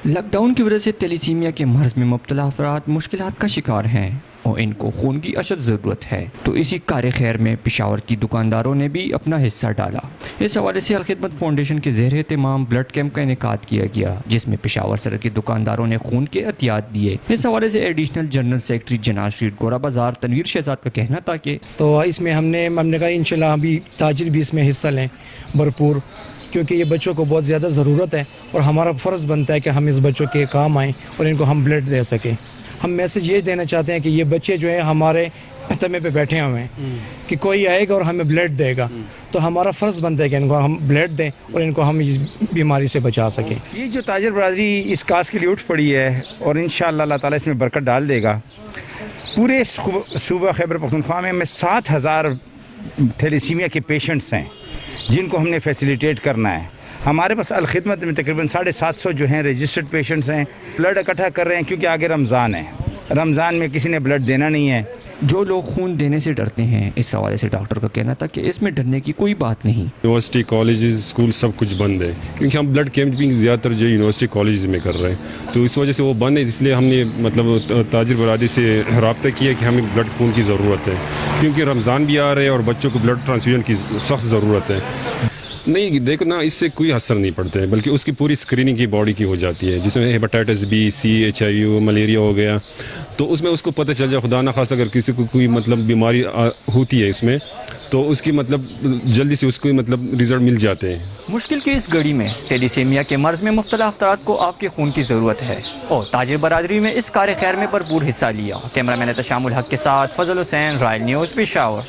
Lock down کی وجہ سے تیلیسیمیا کے مرض میں مبتلا افراد مشکلات کا شکار ہیں اور ان کو خون کی اشد ضرورت ہے، تو اسی کار خیر میں پشاور کی دکانداروں نے بھی اپنا حصہ ڈالا۔ اس حوالے سے الخدمت فاؤنڈیشن کے زیر اہتمام بلڈ کیمپ کا انعقاد کیا گیا، جس میں پشاور سرحد کے دکانداروں نے خون کے عطیات دیے۔ اس حوالے سے ایڈیشنل جنرل سیکرٹری جناح اسٹریٹ گورا بازار تنویر شہزاد کا کہنا تھا کہ تو اس میں ہم نے کہا انشاءاللہ ابھی تاجر بھی اس میں حصہ لیں بھرپور، کیونکہ یہ بچوں کو بہت زیادہ ضرورت ہے اور ہمارا فرض بنتا ہے کہ ہم اس بچوں کے کام آئیں اور ان کو ہم بلڈ دے سکیں۔ ہم میسج یہ دینا چاہتے ہیں کہ یہ بچے جو ہیں ہمارے تمے پہ بیٹھے ہوئے ہیں کہ کوئی آئے گا اور ہمیں بلڈ دے گا، تو ہمارا فرض بنتا ہے کہ ان کو ہم بلڈ دیں اور ان کو ہم اس بیماری سے بچا سکیں۔ یہ جو تاجر برادری اس کاس کے لیے اٹھ پڑی ہے اور انشاءاللہ اللہ تعالیٰ اس میں برکت ڈال دے گا۔ پورے صوبہ خیبر پختونخوا میں 7,000 تھیلیسیمیا کے پیشنٹس ہیں جن کو ہم نے فیسیلیٹیٹ کرنا ہے۔ ہمارے پاس الخدمت میں تقریباً 750 جو ہیں رجسٹرڈ پیشنٹس ہیں۔ بلڈ اکٹھا کر رہے ہیں کیونکہ آگے رمضان ہے، رمضان میں کسی نے بلڈ دینا نہیں ہے۔ جو لوگ خون دینے سے ڈرتے ہیں، اس حوالے سے ڈاکٹر کا کہنا تھا کہ اس میں ڈرنے کی کوئی بات نہیں۔ یونیورسٹی کالجز اسکول سب کچھ بند ہے، کیونکہ ہم بلڈ کیمپنگ زیادہ تر جو یونیورسٹی کالجز میں کر رہے ہیں، تو اس وجہ سے وہ بند ہے۔ اس لیے ہم نے تاجر برادری سے رابطہ کیا کہ ہمیں بلڈ خون کی ضرورت ہے، کیونکہ رمضان بھی آ رہے ہیں اور بچوں کو بلڈ ٹرانسفیوژن کی سخت ضرورت ہے۔ نہیں دیکھو نا، اس سے کوئی اثر نہیں پڑتا ہے، بلکہ اس کی پوری اسکریننگ کی باڈی کی ہو جاتی ہے، جس میں hepatitis B, C, HIV، malaria ہو گیا، تو اس میں اس کو پتہ چل جائے، خدا نہ خواستہ اگر کسی کو کوئی بیماری ہوتی ہے اس میں، تو اس کی جلدی سے اس کو رزلٹ مل جاتے ہیں۔ مشکل کی اس گھڑی میں تیلیسیمیا کے مرض میں مبتلا افراد کو آپ کے خون کی ضرورت ہے اور تاجر برادری میں اس کار خیر میں بھرپور حصہ لیا۔ کیمرہ مین تشام الحق کے ساتھ فضل حسین، رائل نیوز، پشاور۔